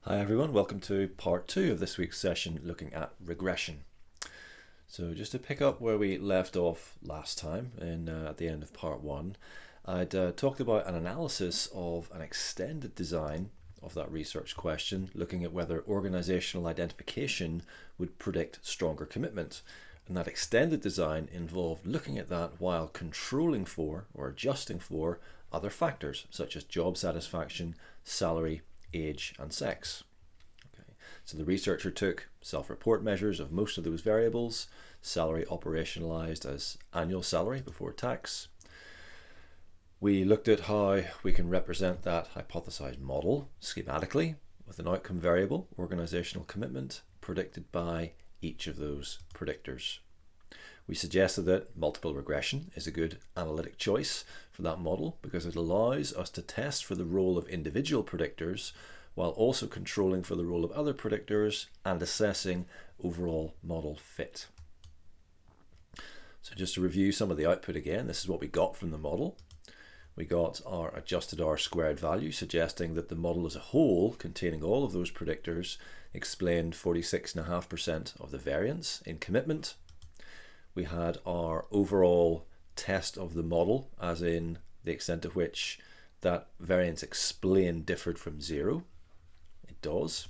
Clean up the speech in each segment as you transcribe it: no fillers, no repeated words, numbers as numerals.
Hi everyone, welcome to part 2 of this week's session looking at regression. So just to pick up where we left off last time at the end of part 1, I'd talked about an analysis of an extended design of that research question, looking at whether organizational identification would predict stronger commitment. And that extended design involved looking at that while controlling for or adjusting for other factors such as job satisfaction, salary, age and sex. Okay. So the researcher took self-report measures of most of those variables, salary operationalized as annual salary before tax. We looked at how we can represent that hypothesized model schematically with an outcome variable, organizational commitment, predicted by each of those predictors. We suggested that multiple regression is a good analytic choice for that model because it allows us to test for the role of individual predictors while also controlling for the role of other predictors and assessing overall model fit. So just to review some of the output again, this is what we got from the model. We got our adjusted R-squared value suggesting that the model as a whole, containing all of those predictors, explained 46.5% of the variance in commitment. We had our overall test of the model, as in the extent to which that variance explained differed from zero. It does.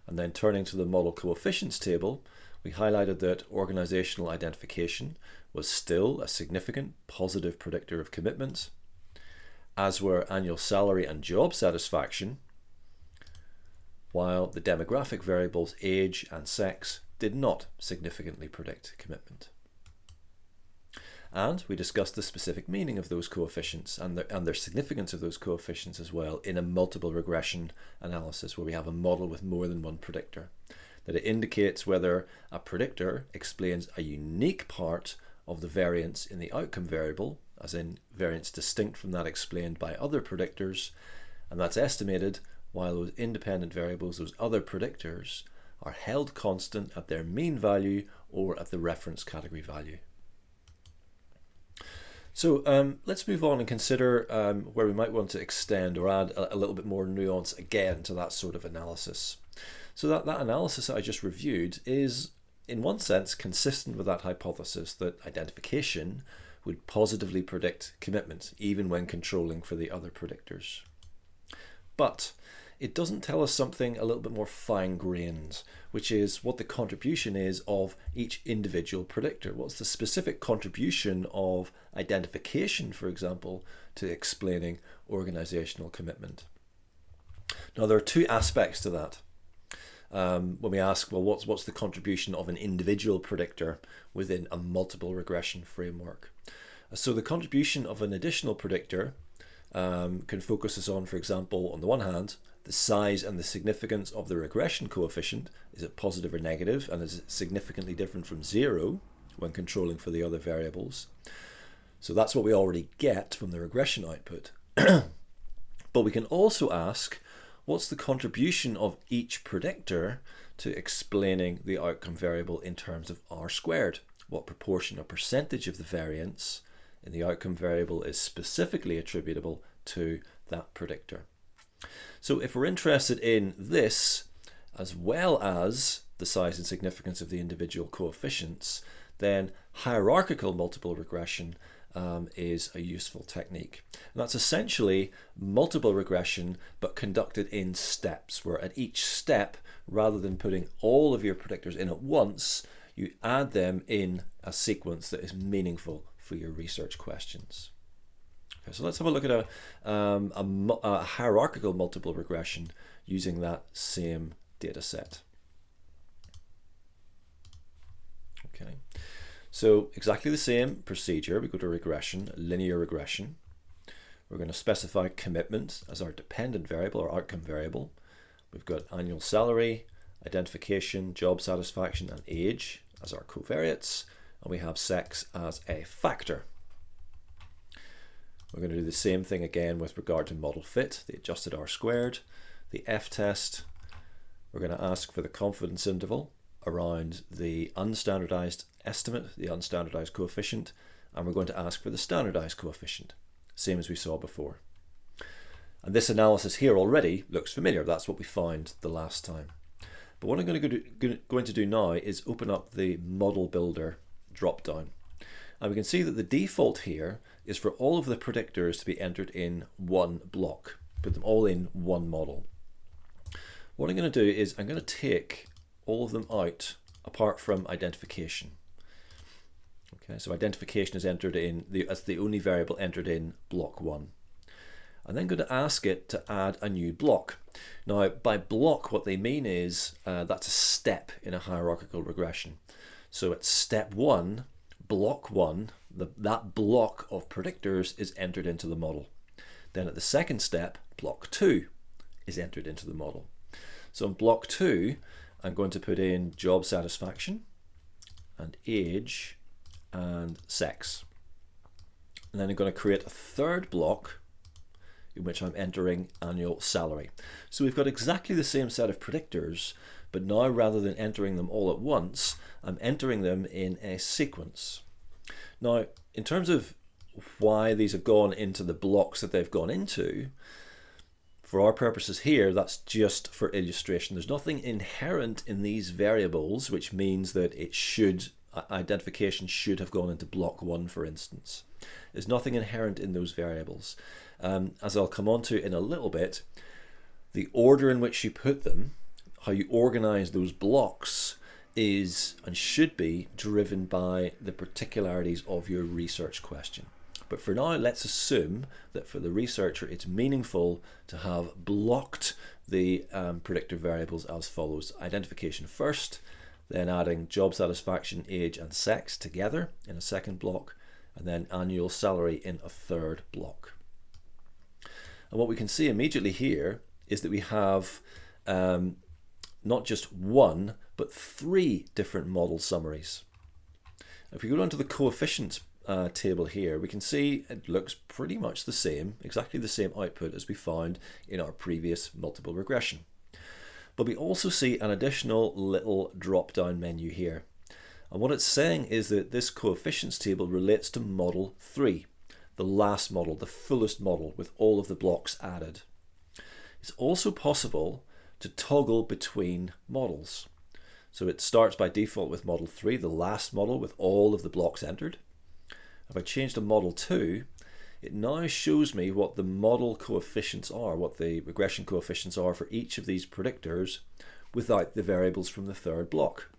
And then turning to the model coefficients table, we highlighted that organizational identification was still a significant positive predictor of commitment, as were annual salary and job satisfaction, while the demographic variables age and sex did not significantly predict commitment. And we discussed the specific meaning of those coefficients and their significance of those coefficients as well in a multiple regression analysis where we have a model with more than one predictor. That it indicates whether a predictor explains a unique part of the variance in the outcome variable, as in variance distinct from that explained by other predictors, and that's estimated while those independent variables, those other predictors, are held constant at their mean value or at the reference category value. So let's move on and consider where we might want to extend or add a little bit more nuance again to that sort of analysis. So that analysis that I just reviewed is in one sense consistent with that hypothesis that identification would positively predict commitment even when controlling for the other predictors. But it doesn't tell us something a little bit more fine-grained, which is what the contribution is of each individual predictor. What's the specific contribution of identification, for example, to explaining organizational commitment? Now, there are two aspects to that. When we ask, well, what's the contribution of an individual predictor within a multiple regression framework? So the contribution of an additional predictor can focus us on, for example, on the one hand, the size and the significance of the regression coefficient. Is it positive or negative, and is it significantly different from zero when controlling for the other variables? So that's what we already get from the regression output. But we can also ask, what's the contribution of each predictor to explaining the outcome variable in terms of R-squared? What proportion or percentage of the variance in the outcome variable is specifically attributable to that predictor? So if we're interested in this, as well as the size and significance of the individual coefficients, then hierarchical multiple regression is a useful technique. And that's essentially multiple regression, but conducted in steps, where at each step, rather than putting all of your predictors in at once, you add them in a sequence that is meaningful for your research questions. Okay, so let's have a look at a hierarchical multiple regression using that same data set. Okay, so exactly the same procedure. We go to regression, linear regression. We're going to specify commitment as our dependent variable or outcome variable. We've got annual salary, identification, job satisfaction, and age as our covariates, and we have sex as a factor. We're going to do the same thing again with regard to model fit, the adjusted R-squared, the F-test. We're going to ask for the confidence interval around the unstandardized estimate, the unstandardized coefficient, and we're going to ask for the standardized coefficient, same as we saw before. And this analysis here already looks familiar. That's what we found the last time. But what I'm going to do now is open up the model builder drop-down. And we can see that the default here is for all of the predictors to be entered in one block. Put them all in one model. What I'm going to do is I'm going to take all of them out apart from identification. Okay, so identification is entered in, as the only variable entered in block 1. I'm then going to ask it to add a new block. Now, by block, what they mean is that's a step in a hierarchical regression. So at step 1, block 1, that block of predictors is entered into the model. Then at the second step, block 2 is entered into the model. So in block 2, I'm going to put in job satisfaction and age and sex. And then I'm going to create a third block in which I'm entering annual salary. So we've got exactly the same set of predictors, but now rather than entering them all at once, I'm entering them in a sequence. Now, in terms of why these have gone into the blocks that they've gone into, for our purposes here, that's just for illustration. There's nothing inherent in these variables, which means that identification should have gone into block 1, for instance. There's nothing inherent in those variables. As I'll come on to in a little bit, the order in which you put them, how you organize those blocks, is and should be driven by the particularities of your research question. But for now, let's assume that for the researcher, it's meaningful to have blocked the predictor variables as follows. Identification first, then adding job satisfaction, age, and sex together in a second block, and then annual salary in a third block. And what we can see immediately here is that we have not just one, but 3 different model summaries. If we go down to the coefficients table here, we can see it looks pretty much the same, exactly the same output as we found in our previous multiple regression. But we also see an additional little drop-down menu here. And what it's saying is that this coefficients table relates to model 3, the last model, the fullest model with all of the blocks added. It's also possible to toggle between models. So it starts by default with model 3, the last model with all of the blocks entered. If I change to model 2, it now shows me what the model coefficients are, what the regression coefficients are for each of these predictors without the variables from the third block.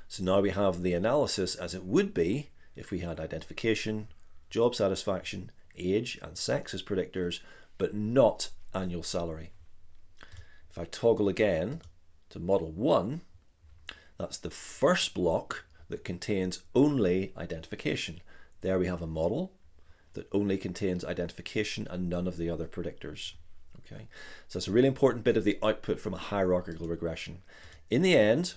So now we have the analysis as it would be if we had identification, job satisfaction, age, and sex as predictors, but not annual salary. If I toggle again to model 1, that's the first block that contains only identification. There we have a model that only contains identification and none of the other predictors. Okay, so it's a really important bit of the output from a hierarchical regression. In the end,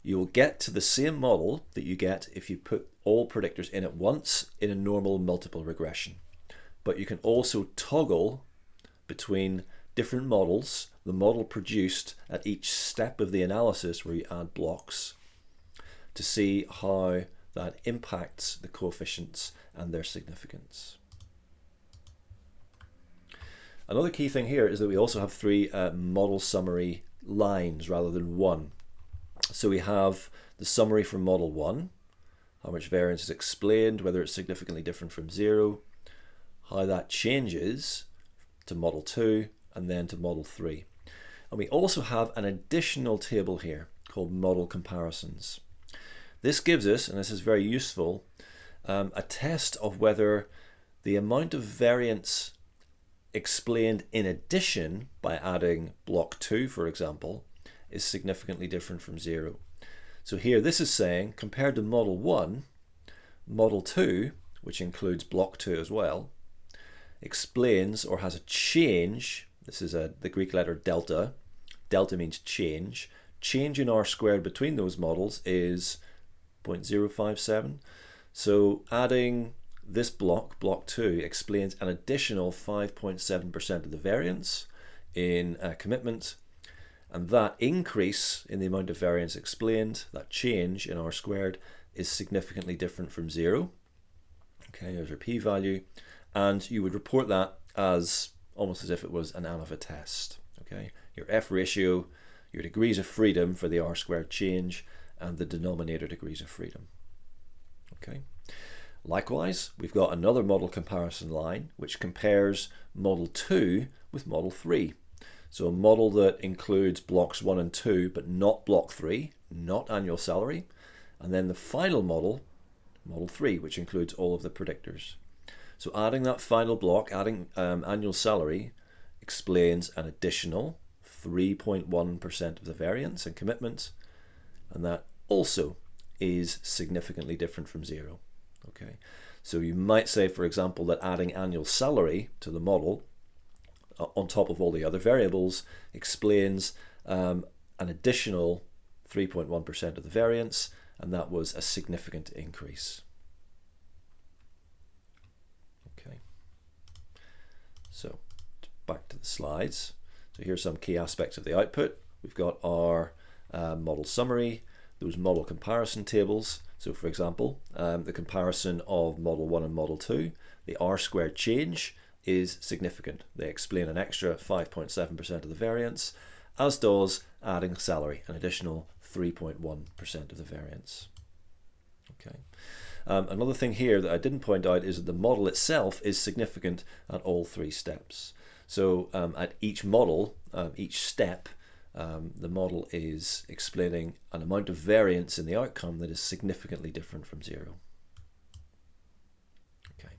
you'll get to the same model that you get if you put all predictors in at once in a normal multiple regression. But you can also toggle between different models, the model produced at each step of the analysis where you add blocks, to see how that impacts the coefficients and their significance. Another key thing here is that we also have 3 model summary lines rather than 1. So we have the summary for model 1, how much variance is explained, whether it's significantly different from 0, how that changes to model 2, and then to model 3. And we also have an additional table here called model comparisons. This gives us, and this is very useful, a test of whether the amount of variance explained in addition by adding block 2, for example, is significantly different from 0. So here this is saying, compared to model 1, model 2, which includes block 2 as well, explains or has a change. This is the Greek letter delta. Delta means change. Change in R squared between those models is 0.057. So adding this block, block 2, explains an additional 5.7% of the variance in commitment. And that increase in the amount of variance explained, that change in R squared, is significantly different from 0. Okay, there's our p-value. And you would report that as almost as if it was an ANOVA test. Okay, your F ratio, your degrees of freedom for the R-squared change, and the denominator degrees of freedom. Okay. Likewise, we've got another model comparison line which compares model 2 with model 3. So a model that includes blocks 1 and 2 but not block 3, not annual salary, and then the final model, model 3, which includes all of the predictors. So adding that final block, adding annual salary, explains an additional 3.1% of the variance and commitment, and that also is significantly different from 0. Okay, so you might say, for example, that adding annual salary to the model on top of all the other variables explains an additional 3.1% of the variance, and that was a significant increase. Okay, so back to the slides. So here's some key aspects of the output. We've got our model summary, those model comparison tables. So for example, the comparison of model 1 and model 2, the R-squared change is significant. They explain an extra 5.7% of the variance, as does adding salary, an additional 3.1% of the variance. Okay. Another thing here that I didn't point out is that the model itself is significant at all 3 steps. So at each model, each step, the model is explaining an amount of variance in the outcome that is significantly different from 0. Okay,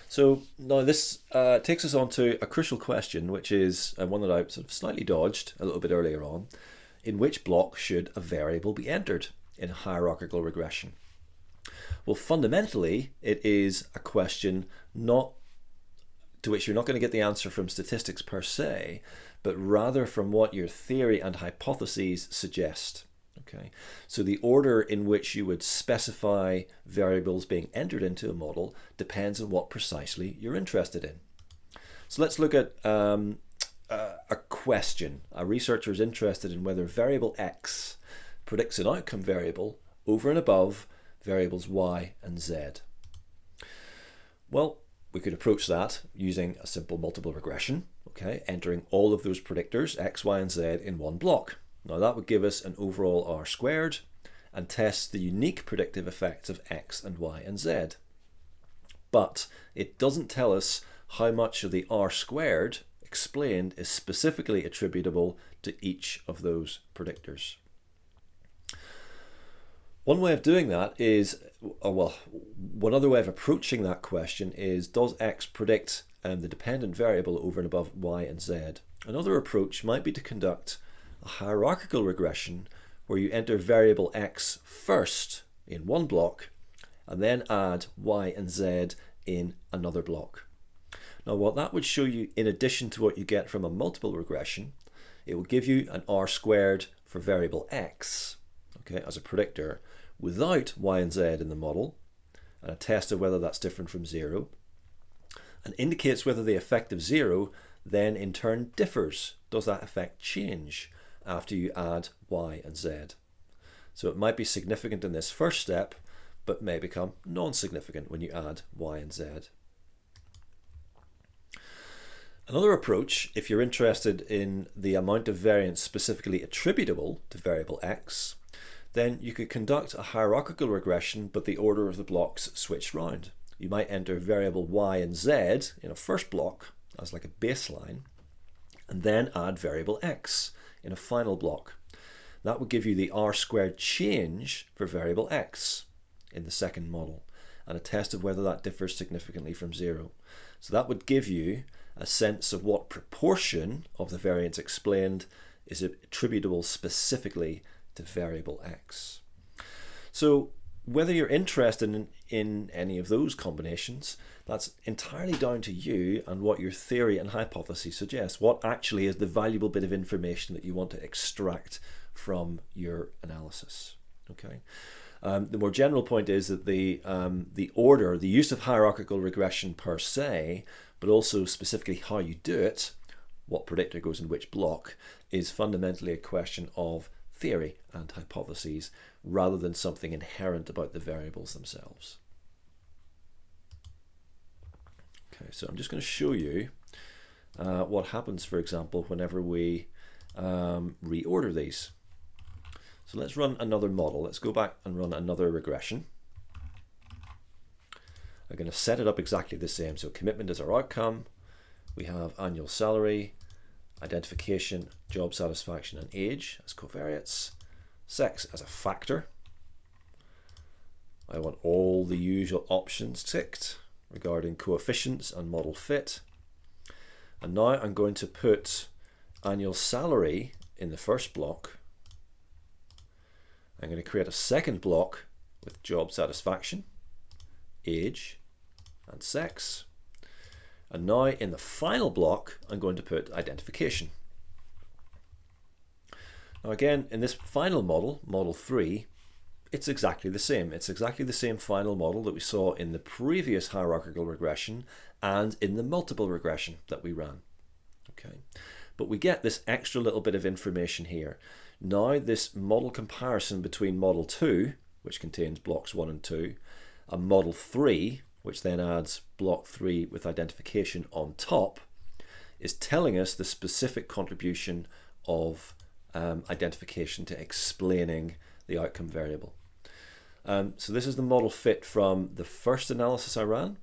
so now this takes us on to a crucial question, which is one that I sort of slightly dodged a little bit earlier on. In which block should a variable be entered in a hierarchical regression? Well, fundamentally, it is a question not to which you're not going to get the answer from statistics per se, but rather from what your theory and hypotheses suggest. Okay, so the order in which you would specify variables being entered into a model depends on what precisely you're interested in. So let's look at a question. A researcher is interested in whether variable X predicts an outcome variable over and above variables Y and Z. Well, we could approach that using a simple multiple regression, okay, entering all of those predictors, X, Y, and Z, in one block. Now that would give us an overall R-squared and test the unique predictive effects of X and Y and Z. But it doesn't tell us how much of the R-squared explained is specifically attributable to each of those predictors. One way of doing that is, one other way of approaching that question is, does X predict the dependent variable over and above Y and Z? Another approach might be to conduct a hierarchical regression where you enter variable X first in one block and then add Y and Z in another block. Now what that would show you, in addition to what you get from a multiple regression, it will give you an R-squared for variable X, okay, as a predictor, without Y and Z in the model, and a test of whether that's different from 0, and indicates whether the effect of 0 then in turn differs. Does that effect change after you add Y and Z? So it might be significant in this first step, but may become non-significant when you add Y and Z. Another approach, if you're interested in the amount of variance specifically attributable to variable X, then you could conduct a hierarchical regression, but the order of the blocks switched round. You might enter variable Y and Z in a first block as like a baseline, and then add variable X in a final block. That would give you the R-squared change for variable X in the second model, and a test of whether that differs significantly from 0. So that would give you a sense of what proportion of the variance explained is attributable specifically to variable X. So whether you're interested in any of those combinations, that's entirely down to you and what your theory and hypothesis suggests. What actually is the valuable bit of information that you want to extract from your analysis? Okay. The more general point is that the order, the use of hierarchical regression per se, but also specifically how you do it, what predictor goes in which block, is fundamentally a question of theory and hypotheses rather than something inherent about the variables themselves. Okay, so I'm just going to show you what happens, for example, whenever we reorder these. So let's run another model. Let's go back and run another regression. I'm going to set it up exactly the same. So commitment is our outcome. We have annual salary, identification, job satisfaction, and age as covariates, sex as a factor. I want all the usual options ticked regarding coefficients and model fit. And now I'm going to put annual salary in the first block. I'm going to create a second block with job satisfaction, age, and sex. And now in the final block, I'm going to put identification. Now again, in this final model, model 3, it's exactly the same. It's exactly the same final model that we saw in the previous hierarchical regression and in the multiple regression that we ran. Okay, but we get this extra little bit of information here. Now this model comparison between model 2, which contains blocks 1 and 2, and model 3, which then adds block 3 with identification on top, is telling us the specific contribution of identification to explaining the outcome variable. So this is the model fit from the first analysis I ran,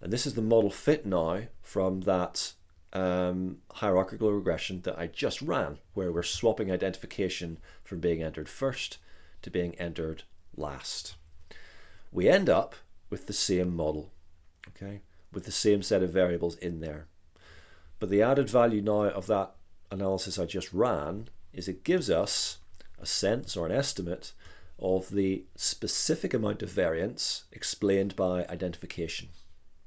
and this is the model fit now from that hierarchical regression that I just ran, where we're swapping identification from being entered first to being entered last. We end up with the same model, okay, with the same set of variables in there. But the added value now of that analysis I just ran is it gives us a sense or an estimate of the specific amount of variance explained by identification,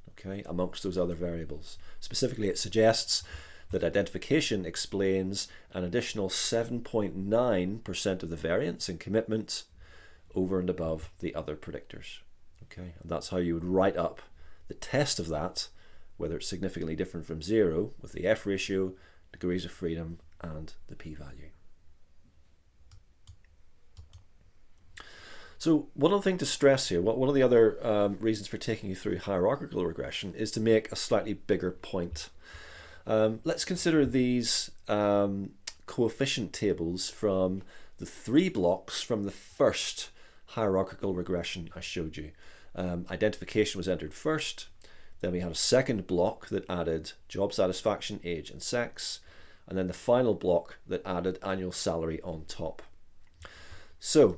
okay, amongst those other variables. Specifically, it suggests that identification explains an additional 7.9% of the variance in commitment over and above the other predictors. Okay, and that's how you would write up the test of that, whether it's significantly different from 0 with the F ratio, degrees of freedom, and the p-value. So one other thing to stress here, one of the other reasons for taking you through hierarchical regression is to make a slightly bigger point. Let's consider these coefficient tables from the 3 blocks from the first hierarchical regression I showed you. Identification was entered first, then we had a second block that added job satisfaction, age, and sex, and then the final block that added annual salary on top. So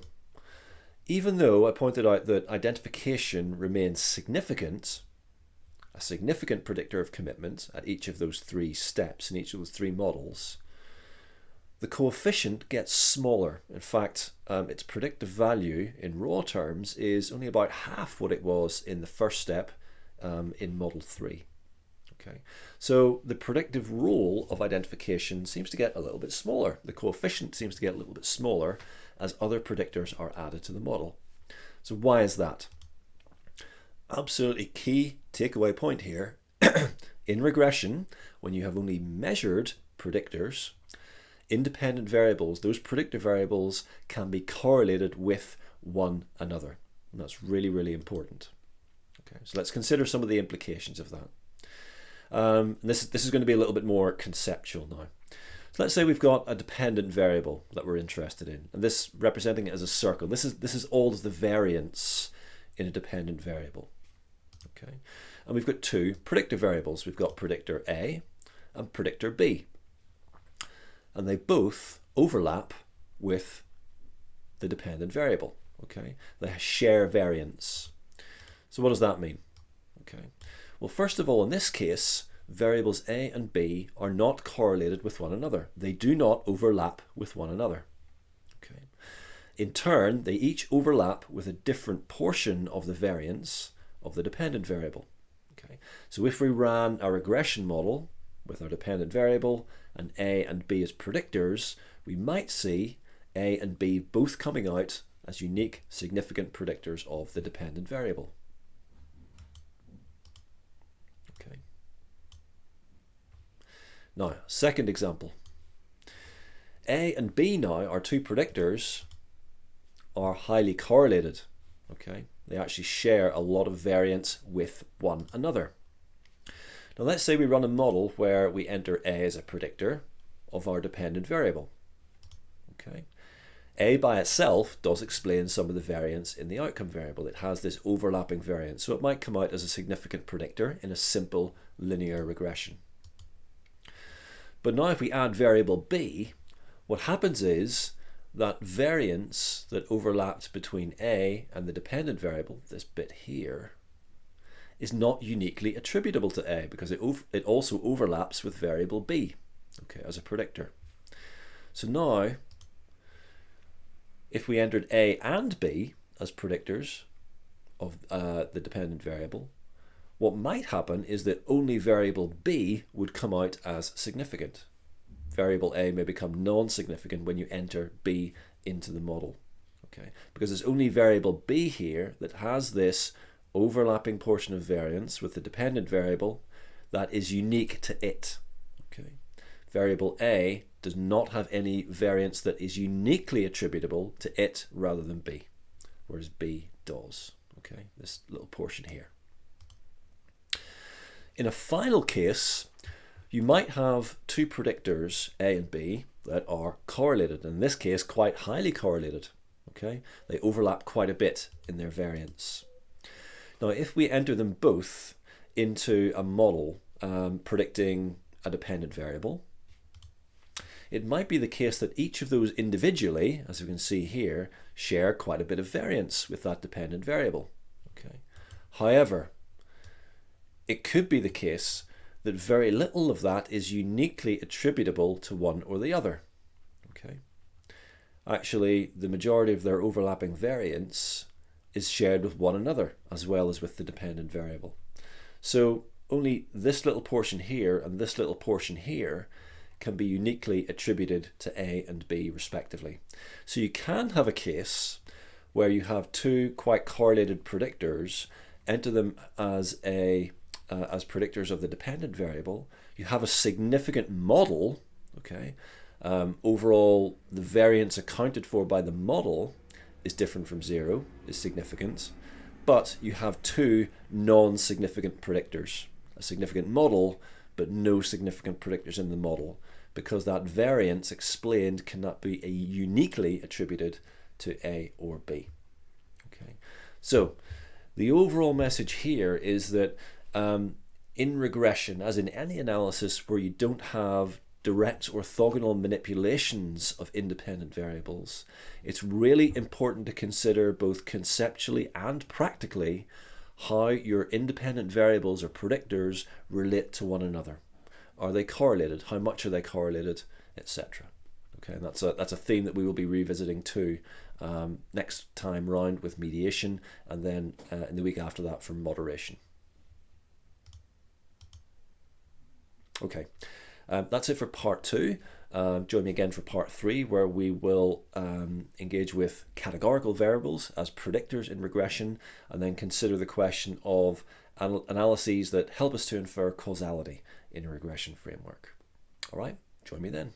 even though I pointed out that identification remains significant, a significant predictor of commitment at each of those 3 steps in each of those 3 models, the coefficient gets smaller. In fact, its predictive value in raw terms is only about half what it was in the first step in model 3. Okay, so the predictive role of identification seems to get a little bit smaller. The coefficient seems to get a little bit smaller as other predictors are added to the model. So why is that? Absolutely key takeaway point here. In regression, when you have only measured predictors, independent variables, those predictor variables can be correlated with one another. And that's really, really important. Okay, so let's consider some of the implications of that. This is going to be a little bit more conceptual now. So let's say we've got a dependent variable that we're interested in, and this representing it as a circle. This is all of the variance in a dependent variable. Okay, and we've got 2 predictor variables. We've got predictor A and predictor B, and they both overlap with the dependent variable. Okay, they share variance. So what does that mean? Okay, well, first of all, in this case, variables A and B are not correlated with one another. They do not overlap with one another. Okay. In turn, they each overlap with a different portion of the variance of the dependent variable. Okay. So if we ran a regression model with our dependent variable and A and B as predictors, we might see A and B both coming out as unique significant predictors of the dependent variable. Okay. Now, second example. A and B now, our 2 predictors, are highly correlated. Okay, they actually share a lot of variance with one another. Now let's say we run a model where we enter A as a predictor of our dependent variable. Okay. A by itself does explain some of the variance in the outcome variable. It has this overlapping variance, so it might come out as a significant predictor in a simple linear regression. But now if we add variable B, what happens is that variance that overlapped between A and the dependent variable, this bit here, is not uniquely attributable to A because it also overlaps with variable B, okay, as a predictor. So now, if we entered A and B as predictors of the dependent variable, what might happen is that only variable B would come out as significant. Variable A may become non-significant when you enter B into the model, okay? Because it's only variable B here that has this overlapping portion of variance with the dependent variable that is unique to it, okay? Variable A does not have any variance that is uniquely attributable to it rather than B, whereas B does, okay? This little portion here. In a final case, you might have two predictors, A and B, that are correlated. In this case, quite highly correlated, okay? They overlap quite a bit in their variance. Now, if we enter them both into a model predicting a dependent variable, it might be the case that each of those individually, as we can see here, share quite a bit of variance with that dependent variable. Okay. However, it could be the case that very little of that is uniquely attributable to one or the other. Okay. Actually, the majority of their overlapping variance is shared with one another as well as with the dependent variable. So only this little portion here and this little portion here can be uniquely attributed to A and B respectively. So you can have a case where you have two quite correlated predictors, enter them as predictors of the dependent variable. You have a significant model, okay? Overall, the variance accounted for by the model is different from zero, is significant, but you have two non-significant predictors, a significant model, but no significant predictors in the model, because that variance explained cannot be uniquely attributed to A or B. Okay, so the overall message here is that in regression, as in any analysis where you don't have direct orthogonal manipulations of independent variables, it's really important to consider both conceptually and practically how your independent variables or predictors relate to one another. Are they correlated? How much are they correlated, etc. Okay, and that's a theme that we will be revisiting too next time round with mediation, and then in the week after that for moderation. Okay, that's it for part 2. Join me again for part 3, where we will engage with categorical variables as predictors in regression, and then consider the question of analyses that help us to infer causality in a regression framework. All right, join me then.